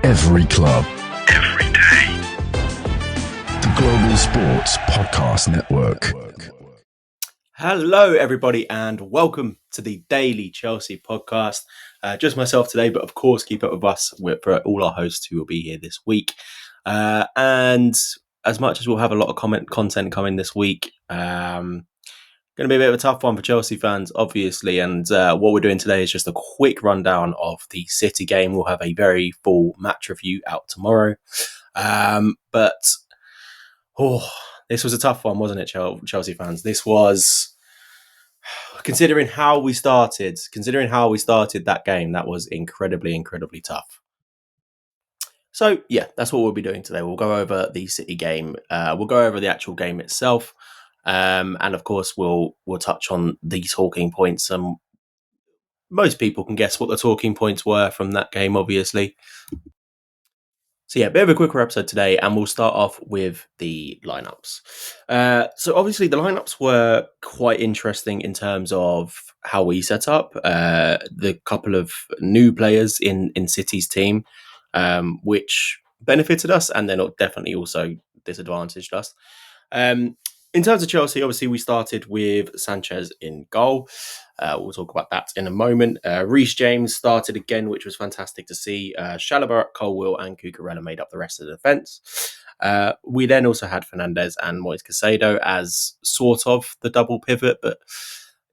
Every club. Every day. The Global Sports Podcast Network. Hello, everybody, and welcome to the Daily Chelsea Podcast. Just myself today, but of course, keep up with us for all our hosts who will be here this week. And as much as we'll have a lot of content coming this week, going to be a bit of a tough one for Chelsea fans, obviously. And what we're doing today is just a quick rundown of the City game. We'll have a very full match review out tomorrow. But this was a tough one, wasn't it, Chelsea fans? This was, considering how we started that game, that was incredibly tough. So, yeah, that's what we'll be doing today. We'll go over the City game. We'll go over the actual game itself. And of course, we'll touch on the talking points. Most people can guess what the talking points were from that game, obviously. So yeah, a bit of a quicker episode today, and we'll start off with the lineups. So obviously, the lineups were quite interesting in terms of how we set up. The couple of new players in City's team, which benefited us, and then definitely also disadvantaged us. In terms of Chelsea, obviously, we started with Sanchez in goal. We'll talk about that in a moment. Reece James started again, which was fantastic to see. Chalobah, Colwill and Cucurella made up the rest of the defence. We then also had Fernandes and Moise Caicedo as sort of the double pivot, but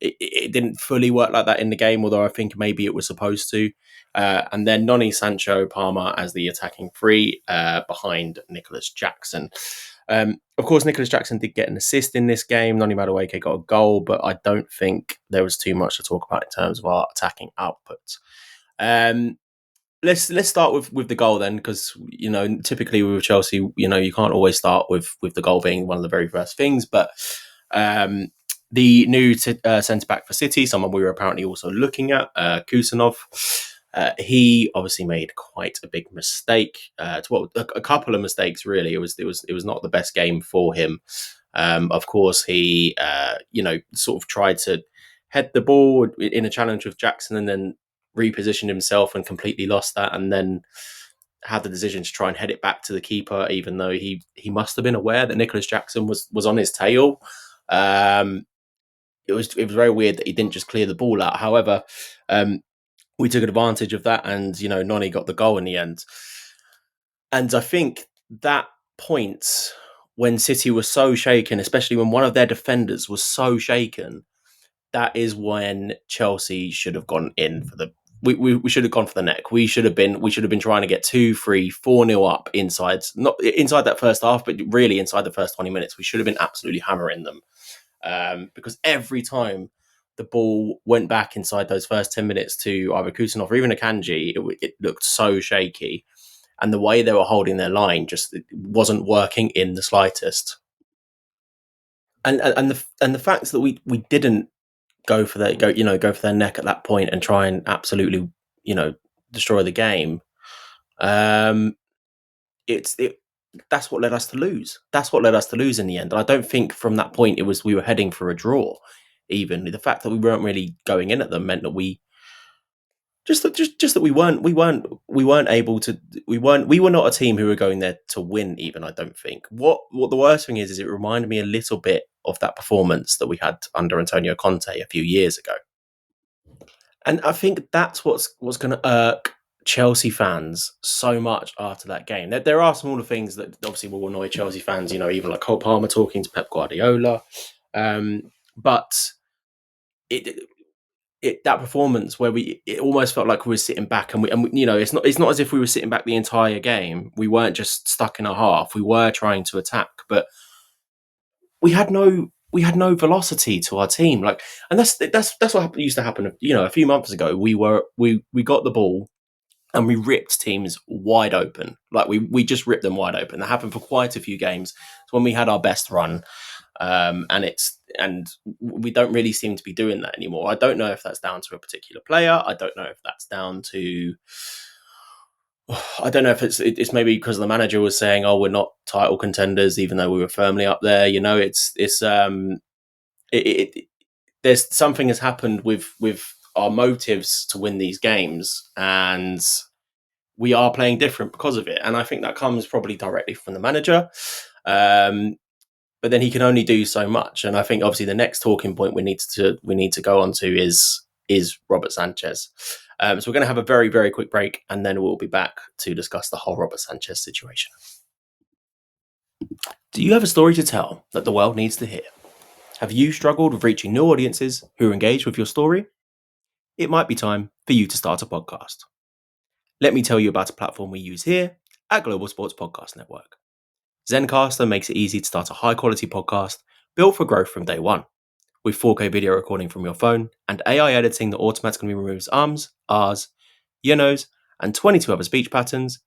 it didn't fully work like that in the game, although I think maybe it was supposed to. And then Noni, Sancho, Palmer as the attacking three behind Nicholas Jackson. Of course, Nicholas Jackson did get an assist in this game. Noni Madueke got a goal, but I don't think there was too much to talk about in terms of our attacking output. Let's start with the goal then, because typically with Chelsea, you can't always start with the goal being one of the very first things. But the new centre back for City, someone we were apparently also looking at, Kusanov. He obviously made quite a big mistake. A couple of mistakes, really. It was not the best game for him. Of course, he sort of tried to head the ball in a challenge with Jackson, and then repositioned himself and completely lost that, and then had the decision to try and head it back to the keeper, even though he must have been aware that Nicholas Jackson was on his tail. It was very weird that he didn't just clear the ball out. However, we took advantage of that, and Noni got the goal in the end. And I think that point when City was so shaken, especially when one of their defenders was so shaken, that is when Chelsea should have gone in for the. We should have gone for the neck. We should have been trying to get 2, 3, 4-0 up not inside that first half, but really inside the first 20 minutes. We should have been absolutely hammering them, because every time the ball went back inside those first 10 minutes to either Kusanov or even Akanji, it looked so shaky. And the way they were holding their line just wasn't working in the slightest. And the fact that we didn't go for their neck at that point and try and absolutely destroy the game, that's what led us to lose. That's what led us to lose in the end. And I don't think from that point we were heading for a draw. Even the fact that we weren't really going in at them meant that we were not a team who were going there to win. Even I don't think what the worst thing is it reminded me a little bit of that performance that we had under Antonio Conte a few years ago, and I think that's what's going to irk Chelsea fans so much after that game. There are some other things that obviously will annoy Chelsea fans. Even like Cole Palmer talking to Pep Guardiola. But that performance where it almost felt like we were sitting back, and it's not as if we were sitting back the entire game. We weren't just stuck in a half. We were trying to attack, but we had no velocity to our team. And that's what used to happen. A few months ago, we got the ball and we ripped teams wide open. We just ripped them wide open. That happened for quite a few games. It's when we had our best run. And we don't really seem to be doing that anymore. I don't know if that's down to a particular player. I don't know if that's down to. I don't know if it's maybe because the manager was saying, "Oh, we're not title contenders," even though we were firmly up there. There's something has happened with our motives to win these games, and we are playing different because of it. And I think that comes probably directly from the manager. But then he can only do so much. And I think obviously the next talking point we need to go on to is Robert Sanchez. So we're going to have a very, very quick break, and then we'll be back to discuss the whole Robert Sanchez situation. Do you have a story to tell that the world needs to hear? Have you struggled with reaching new audiences who are engaged with your story? It might be time for you to start a podcast. Let me tell you about a platform we use here at Global Sports Podcast Network. Zencastr makes it easy to start a high-quality podcast built for growth from day one. With 4K video recording from your phone and AI editing that automatically removes ums, ahs, nos, and 22 other speech patterns,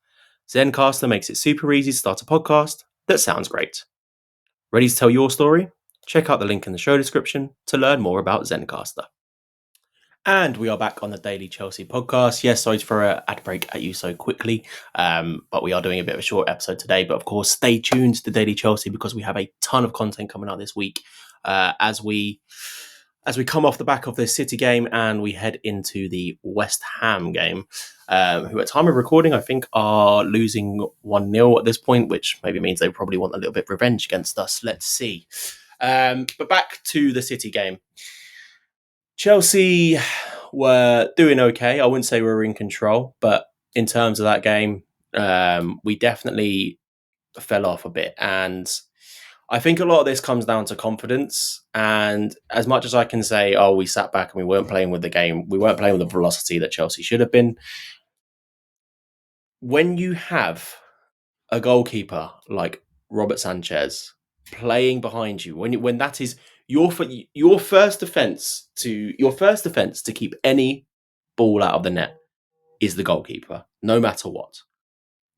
Zencastr makes it super easy to start a podcast that sounds great. Ready to tell your story? Check out the link in the show description to learn more about Zencastr. And we are back on the Daily Chelsea podcast. Yes, sorry for an ad break at you so quickly, but we are doing a bit of a short episode today. But of course, stay tuned to Daily Chelsea because we have a ton of content coming out this week as we come off the back of the City game and we head into the West Ham game, who at time of recording I think are losing 1-0 at this point, which maybe means they probably want a little bit of revenge against us. Let's see. But back to the City game. Chelsea were doing okay. I wouldn't say we were in control, but in terms of that game, we definitely fell off a bit. And I think a lot of this comes down to confidence. And as much as I can say, oh, we sat back and we weren't playing with the game, we weren't playing with the velocity that Chelsea should have been. When you have a goalkeeper like Robert Sanchez playing behind you, when that is your first defense to keep any ball out of the net is the goalkeeper, no matter what.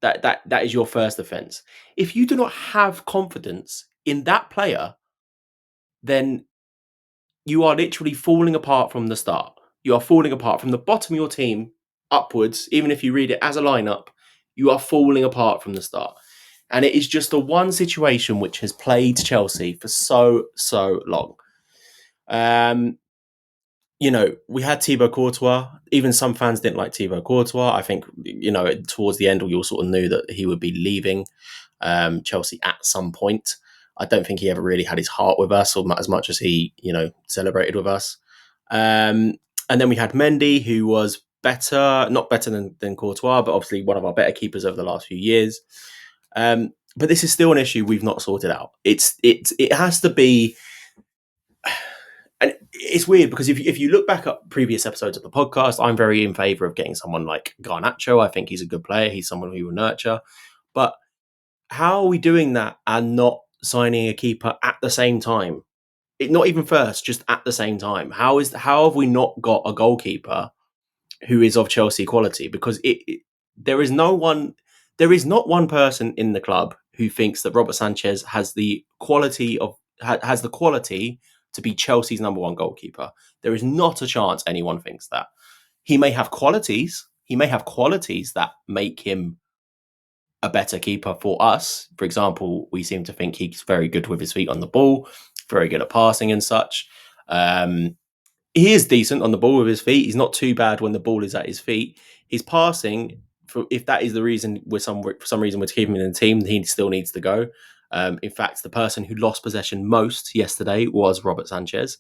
That is your first defense. If you do not have confidence in that player, then you are literally falling apart from the start. You are falling apart from the bottom of your team upwards. Even if you read it as a lineup, you are falling apart from the start. And it is just the one situation which has plagued Chelsea for so long. We had Thibaut Courtois. Even some fans didn't like Thibaut Courtois. I think, towards the end, we all sort of knew that he would be leaving Chelsea at some point. I don't think he ever really had his heart with us, or as much as he, celebrated with us. And then we had Mendy, who was not better than Courtois, but obviously one of our better keepers over the last few years. But this is still an issue we've not sorted out. It has to be. And it's weird because if you look back at previous episodes of the podcast, I'm very in favour of getting someone like Garnaccio. I think he's a good player. He's someone who will nurture. But how are we doing that and not signing a keeper at the same time? Not even first, just at the same time. How have we not got a goalkeeper who is of Chelsea quality? Because there is not one person in the club who thinks that Robert Sanchez has the quality to be Chelsea's number one goalkeeper. There is not a chance anyone thinks that. He may have qualities. He may have qualities that make him a better keeper for us. For example, we seem to think he's very good with his feet on the ball, very good at passing and such. He is decent on the ball with his feet. He's not too bad when the ball is at his feet. His passing, if that is the reason for some reason we're keeping him in the team, he still needs to go. In fact, the person who lost possession most yesterday was Robert Sanchez,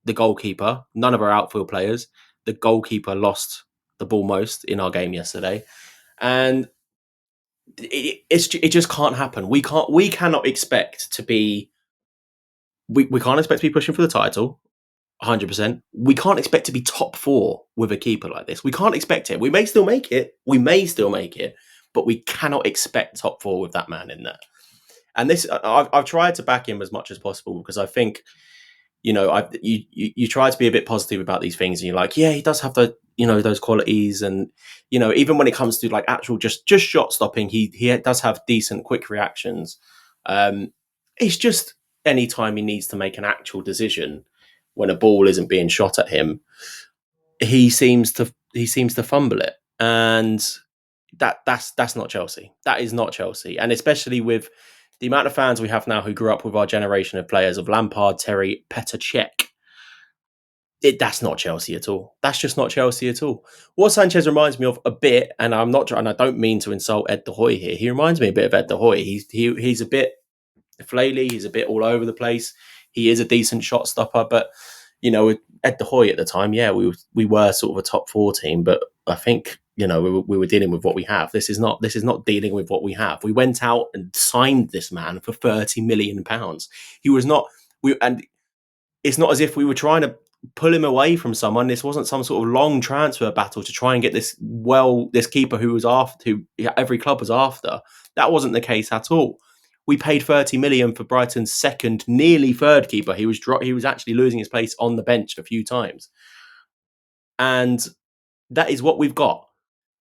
the goalkeeper. None of our outfield players. The goalkeeper lost the ball most in our game yesterday, and it just can't happen. We cannot expect to be. We can't expect to be pushing for the title, 100%. We can't expect to be top 4 with a keeper like this. We can't expect it. We may still make it, but we cannot expect top 4 with that man in there. And this, I've tried to back him as much as possible because I think, you try to be a bit positive about these things, and you're like, yeah, he does have those qualities, and even when it comes to like actual just shot stopping, he does have decent quick reactions. It's just any time he needs to make an actual decision when a ball isn't being shot at him, he seems to fumble it, and that's not Chelsea. That is not Chelsea, and especially with the amount of fans we have now who grew up with our generation of players of Lampard, Terry, Petr Cech. That's not Chelsea at all. That's just not Chelsea at all. What Sanchez reminds me of a bit, and and I don't mean to insult Ed De Hoy here. He reminds me a bit of Ed De Hoy. He's a bit flaily. He's a bit all over the place. He is a decent shot stopper, but with Ed De Hoy at the time, yeah, we were sort of a top 4 team, but I think we were dealing with what we have. This is not dealing with what we have. We went out and signed this man for £30 million. He was not and it's not as if we were trying to pull him away from someone. This wasn't some sort of long transfer battle to try and get this keeper who every club was after. That wasn't the case at all. We paid 30 million for Brighton's second, nearly third keeper. He was actually losing his place on the bench a few times. And that is what we've got.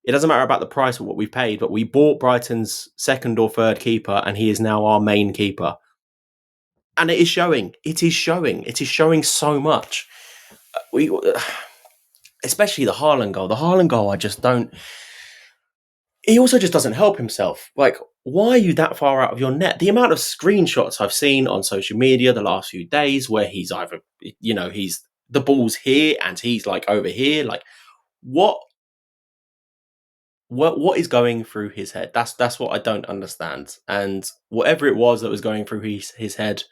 It doesn't matter about the price of what we've paid, but we bought Brighton's second or third keeper, and he is now our main keeper. And it is showing. It is showing. It is showing so much. Especially the Haaland goal. The Haaland goal, I just don't... He also just doesn't help himself. Like, why are you that far out of your net? The amount of screenshots I've seen on social media the last few days where he's either, he's the ball's here and he's like over here. Like, what is going through his head? That's what I don't understand. And whatever it was that was going through his head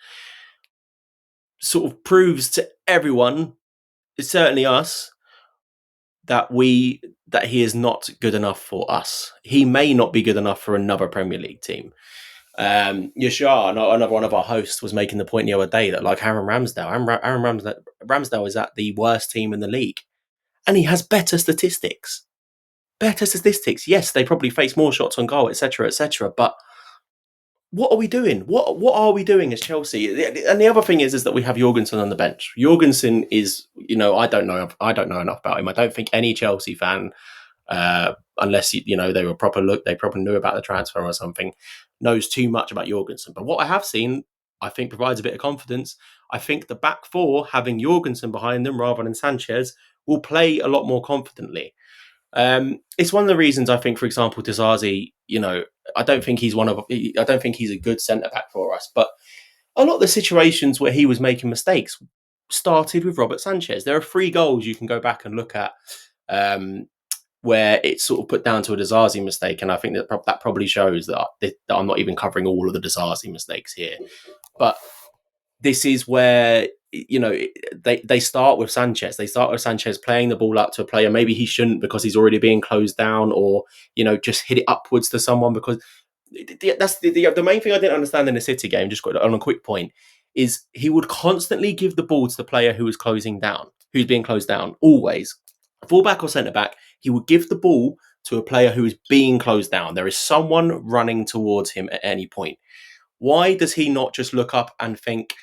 sort of proves to everyone, certainly us, that he is not good enough for us. He may not be good enough for another Premier League team. Yashar, another one of our hosts, was making the point the other day that like Aaron Ramsdale is at the worst team in the league, and he has better statistics. Yes, they probably face more shots on goal, etc., but what are we doing? What are we doing as Chelsea? And the other thing is that we have Jorgensen on the bench. Jorgensen is, I don't know enough about him. I don't think any Chelsea fan, unless they probably knew about the transfer or something, knows too much about Jorgensen. But what I have seen, I think, provides a bit of confidence. I think the back four, having Jorgensen behind them rather than Sanchez, will play a lot more confidently. It's one of the reasons I think, for example, Dizazi, I don't think he's a good centre back for us, but a lot of the situations where he was making mistakes started with Robert Sanchez. There are 3 goals you can go back and look at where it's sort of put down to a Dizazi mistake, and I think that probably shows that I'm not even covering all of the Dizazi mistakes here. But this is where they start with Sanchez. They start with Sanchez playing the ball up to a player. Maybe he shouldn't because he's already being closed down, or just hit it upwards to someone. Because that's the main thing I didn't understand in the City game. Just on a quick point, is he would constantly give the ball to the player who was who's being closed down. Always, fullback or centre back, he would give the ball to a player who is being closed down. There is someone running towards him at any point. Why does he not just look up and think,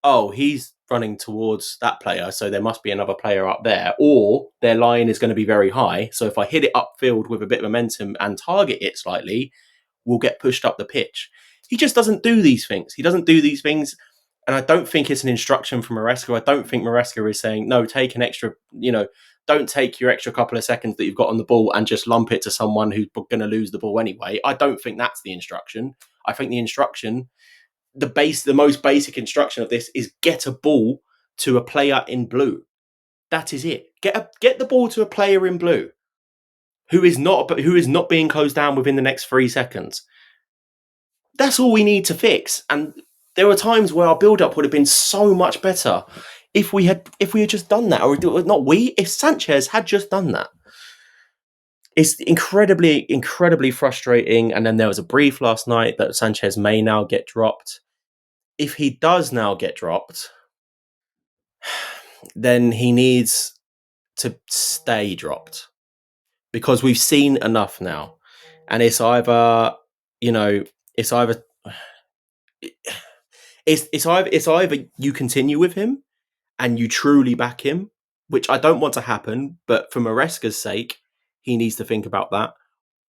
oh, he's running towards that player, so there must be another player up there, or their line is going to be very high, so if I hit it upfield with a bit of momentum and target it slightly, we'll get pushed up the pitch. He just doesn't do these things. And I don't think it's an instruction from Maresca. I don't think Maresca is saying, no, take an extra, don't take your extra couple of seconds that you've got on the ball and just lump it to someone who's going to lose the ball anyway. I don't think that's the instruction. I think the instruction, the most basic instruction of this is get a ball to a player in blue. That is it. Get the ball to a player in blue who is not being closed down within the next 3 seconds. That's all we need to fix. And there were times where our build-up would have been so much better if we had just done that, or if Sanchez had just done that. It's incredibly, incredibly frustrating. And then there was a brief last night that Sanchez may now get dropped. If he does now get dropped, then he needs to stay dropped, because we've seen enough now. And it's either you continue with him and you truly back him, which I don't want to happen, but for Maresca's sake, he needs to think about that,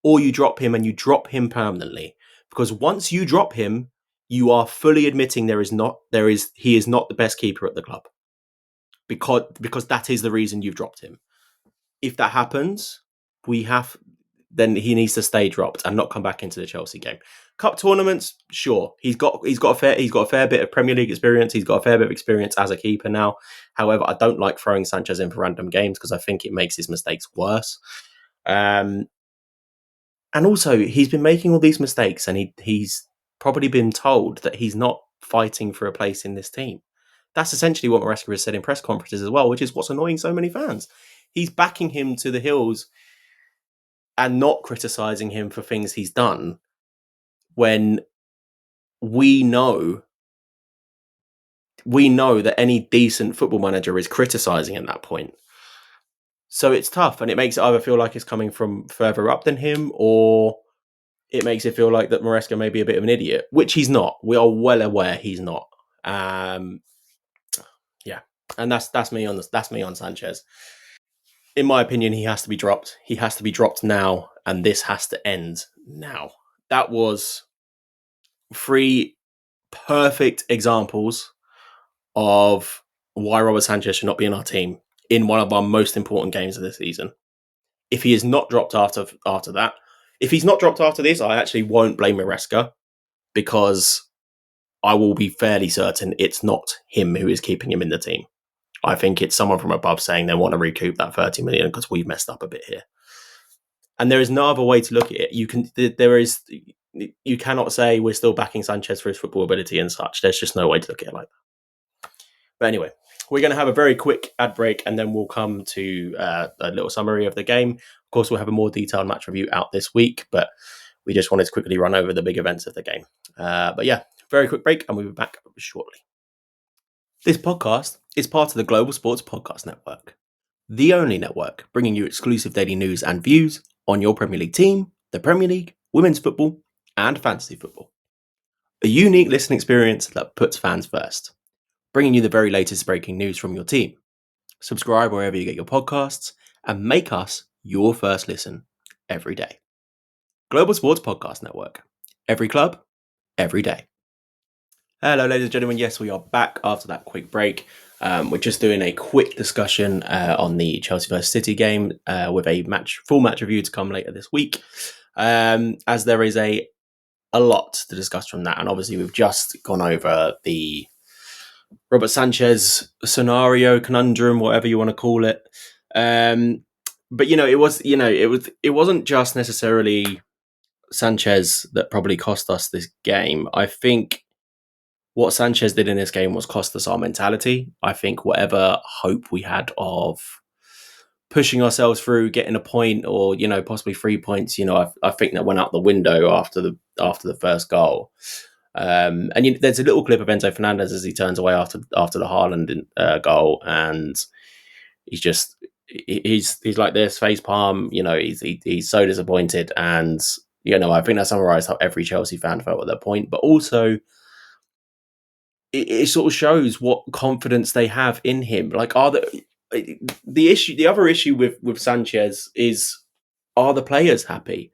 or you drop him, and you drop him permanently. Because once you drop him, you are fully admitting he is not the best keeper at the club. Because that is the reason you've dropped him. If that happens, then he needs to stay dropped and not come back into the Chelsea game. Cup tournaments, sure, he's got a fair bit of Premier League experience. He's got a fair bit of experience as a keeper now. However, I don't like throwing Sanchez in for random games because I think it makes his mistakes worse. And also, he's been making all these mistakes, and he's probably been told that he's not fighting for a place in this team. That's essentially what Maresca has said in press conferences as well, which is what's annoying so many fans. He's backing him to the hills and not criticising him for things he's done when we know that any decent football manager is criticising at that point. So it's tough, and it makes it either feel like it's coming from further up than him, or it makes it feel like that Maresca may be a bit of an idiot, which he's not. We are well aware he's not. Yeah, and that's me on Sanchez. In my opinion, he has to be dropped. He has to be dropped now, and this has to end now. That was 3 perfect examples of why Robert Sanchez should not be in our team in one of our most important games of the season. If he is not dropped after that, if he's not dropped after this, I actually won't blame Maresca, because I will be fairly certain it's not him who is keeping him in the team. I think it's someone from above saying they want to recoup that 30 million because we've messed up a bit here. And there is no other way to look at it. You cannot say we're still backing Sanchez for his football ability and such. There's just no way to look at it like that. But anyway, we're going to have a very quick ad break, and then we'll come to a little summary of the game. Of course, we'll have a more detailed match review out this week, but we just wanted to quickly run over the big events of the game. But yeah, very quick break, and we'll be back shortly. This podcast is part of the Global Sports Podcast Network, the only network bringing you exclusive daily news and views on your Premier League team, the Premier League, women's football, and fantasy football. A unique listening experience that puts fans first, bringing you the very latest breaking news from your team. Subscribe wherever you get your podcasts and make us your first listen every day. Global Sports Podcast Network. Every club, every day. Hello, ladies and gentlemen. Yes, we are back after that quick break. We're just doing a quick discussion on the Chelsea vs City game with a full match review to come later this week, as there is a lot to discuss from that. And obviously, we've just gone over the Robert Sanchez scenario, conundrum, whatever you want to call it. But it wasn't just necessarily Sanchez that probably cost us this game. I think what Sanchez did in this game was cost us our mentality. I think whatever hope we had of pushing ourselves through, getting a point, or possibly 3 points, I think that went out the window after the first goal. And there's a little clip of Enzo Fernandez as he turns away after the Haaland goal, and he's like this, face palm. He's so disappointed, and I think that summarised how every Chelsea fan felt at that point. But also, it sort of shows what confidence they have in him. Like, the other issue with Sanchez is, are the players happy?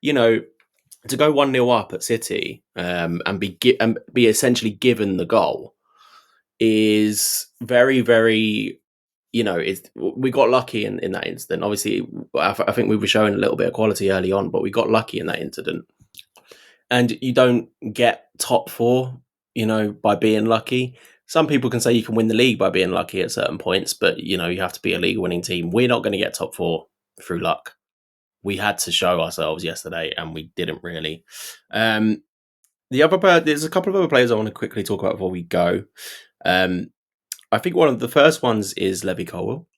To go 1-0 up at City and be essentially given the goal is very, very, we got lucky in that incident. Obviously, I think we were showing a little bit of quality early on, but we got lucky in that incident. And you don't get top 4, by being lucky. Some people can say you can win the league by being lucky at certain points, but, you have to be a league-winning team. We're not going to get top 4 through luck. We had to show ourselves yesterday, and we didn't really. There's a couple of other players I want to quickly talk about before we go. I think one of the first ones is Levi Colwill.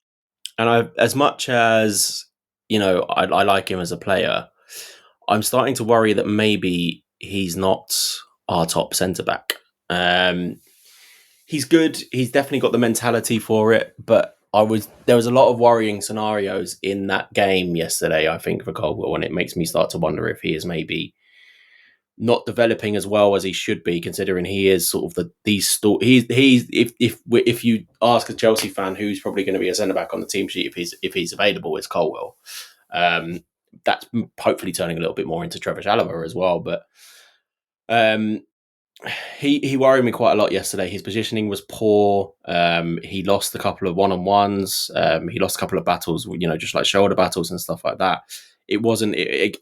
And as much as, I like him as a player, I'm starting to worry that maybe he's not our top centre-back. He's good. He's definitely got the mentality for it, but there was a lot of worrying scenarios in that game yesterday, I think, for Colwill, and it makes me start to wonder if he is maybe not developing as well as he should be, considering he is sort of if you ask a Chelsea fan who's probably going to be a centre back on the team sheet if he's available, it's Colwill. That's hopefully turning a little bit more into Trevor Chalobah as well, but he worried me quite a lot yesterday. His positioning was poor. He lost a couple of one-on-ones. He lost a couple of battles, just like shoulder battles and stuff like that. it wasn't.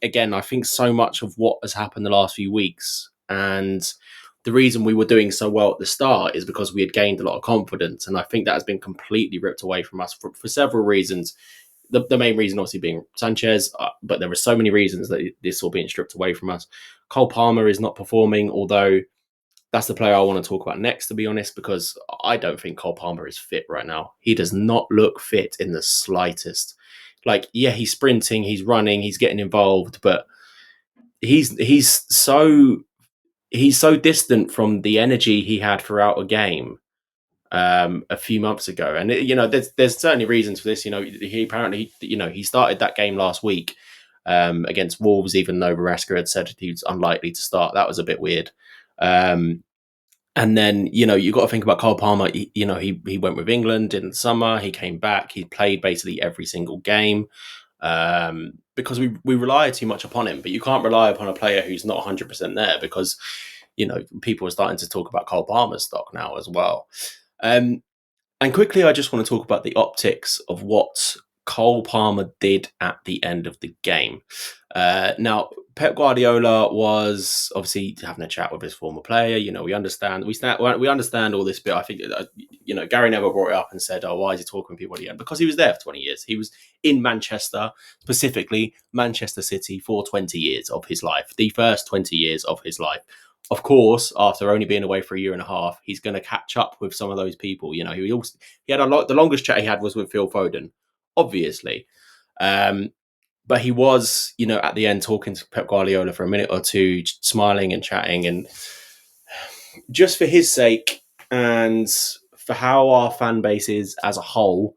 Again, I think so much of what has happened the last few weeks, and the reason we were doing so well at the start is because we had gained a lot of confidence, and I think that has been completely ripped away from us for several reasons. The main reason, obviously, being Sanchez, but there are so many reasons that this all being stripped away from us. Cole Palmer is not performing, although that's the player I want to talk about next, to be honest, because I don't think Cole Palmer is fit right now. He does not look fit in the slightest. Like, yeah, he's sprinting, he's running, he's getting involved, but he's so distant from the energy he had throughout a game a few months ago. And there's certainly reasons for this. He apparently, he started that game last week against Wolves, even though Maresca had said he was unlikely to start. That was a bit weird. And then, you got to think about Cole Palmer. He went with England in the summer. He came back. He played basically every single game because we rely too much upon him. But you can't rely upon a player who's not 100% there because, people are starting to talk about Cole Palmer's stock now as well. And quickly, I just want to talk about the optics of what Cole Palmer did at the end of the game. Now, Pep Guardiola was obviously having a chat with his former player. We understand. We understand all this bit. I think Gary Neville brought it up and said, "Oh, why is he talking to people at the end?" Because he was there for 20 years. He was in Manchester, specifically Manchester City, for 20 years of his life. The first 20 years of his life. Of course, after only being away for a year and a half, he's going to catch up with some of those people. He had the longest chat he had was with Phil Foden, obviously. But he was, at the end talking to Pep Guardiola for a minute or two, smiling and chatting. And just for his sake and for how our fan base is as a whole,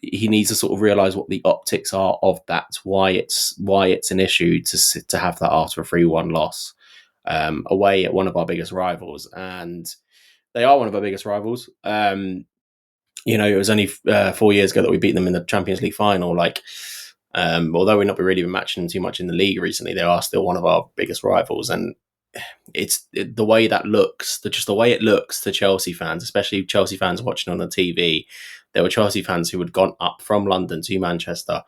he needs to sort of realise what the optics are of that, why it's an issue to have that after a 3-1 loss away at one of our biggest rivals. And they are one of our biggest rivals. It was only 4 years ago that we beat them in the Champions League final. Although we've not really been matching them too much in the league recently, they are still one of our biggest rivals. And the way that looks, just the way it looks to Chelsea fans, especially Chelsea fans watching on the TV. There were Chelsea fans who had gone up from London to Manchester,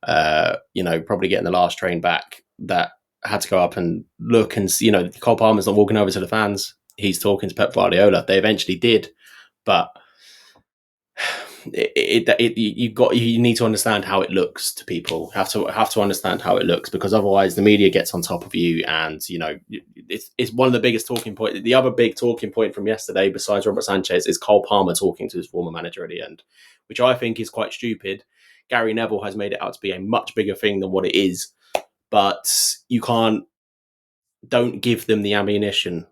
probably getting the last train back, that had to go up and look and see, Cole Palmer's not walking over to the fans. He's talking to Pep Guardiola. They eventually did, but you need to understand how it looks to people. Have to understand how it looks, because otherwise the media gets on top of you, and it's one of the biggest talking point. The other big talking point from yesterday, besides Robert Sanchez, is Cole Palmer talking to his former manager at the end, which I think is quite stupid. Gary Neville has made it out to be a much bigger thing than what it is, but don't give them the ammunition,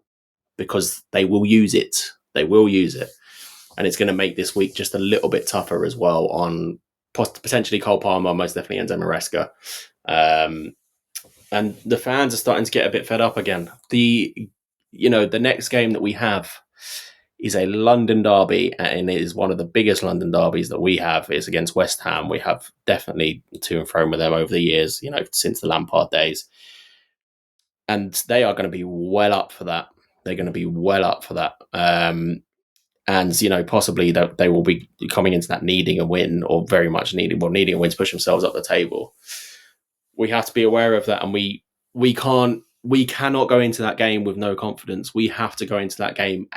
because they will use it. And it's going to make this week just a little bit tougher as well on potentially Cole Palmer, most definitely Enzo Maresca. And the fans are starting to get a bit fed up again. The next game that we have is a London derby, and it is one of the biggest London derbies that we have. It's against West Ham. We have definitely to and fro with them over the years, since the Lampard days. And they are going to be well up for that. And, possibly that they will be coming into that needing a win, or very much needing a win to push themselves up the table. We have to be aware of that, and we cannot go into that game with no confidence. We have to go into that game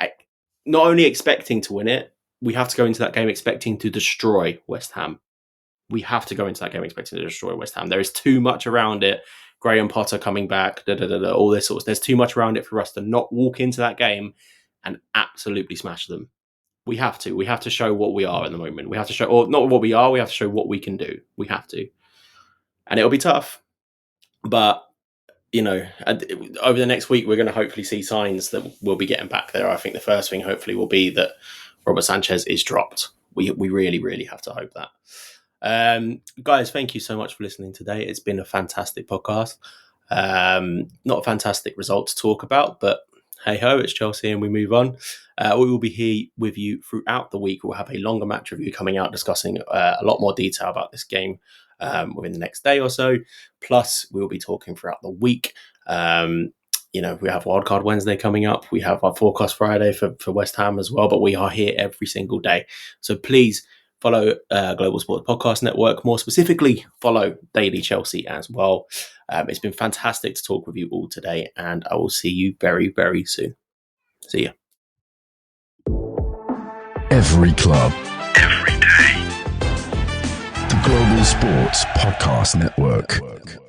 not only expecting to win it, we have to go into that game expecting to destroy West Ham. We have to go into that game expecting to destroy West Ham. There is too much around it. Graham Potter coming back, all this sort of. There's too much around it for us to not walk into that game and absolutely smash them. We have to show what we are at the moment. We have to show, or not what we are, we have to show what we can do. We have to. And it'll be tough. But, over the next week, we're going to hopefully see signs that we'll be getting back there. I think the first thing, hopefully, will be that Robert Sanchez is dropped. We really, really have to hope that. Guys, thank you so much for listening today. It's been a fantastic podcast. Not a fantastic result to talk about, but hey ho, it's Chelsea and we move on. We will be here with you throughout the week. We'll have a longer match review coming out, discussing a lot more detail about this game within the next day or so. Plus, we'll be talking throughout the week. We have Wildcard Wednesday coming up. We have our Forecast Friday for West Ham as well, but we are here every single day. So please follow Global Sports Podcast Network. More specifically, follow Daily Chelsea as well. It's been fantastic to talk with you all today, and I will see you very, very soon. See ya. Every club, every day. The Global Sports Podcast Network.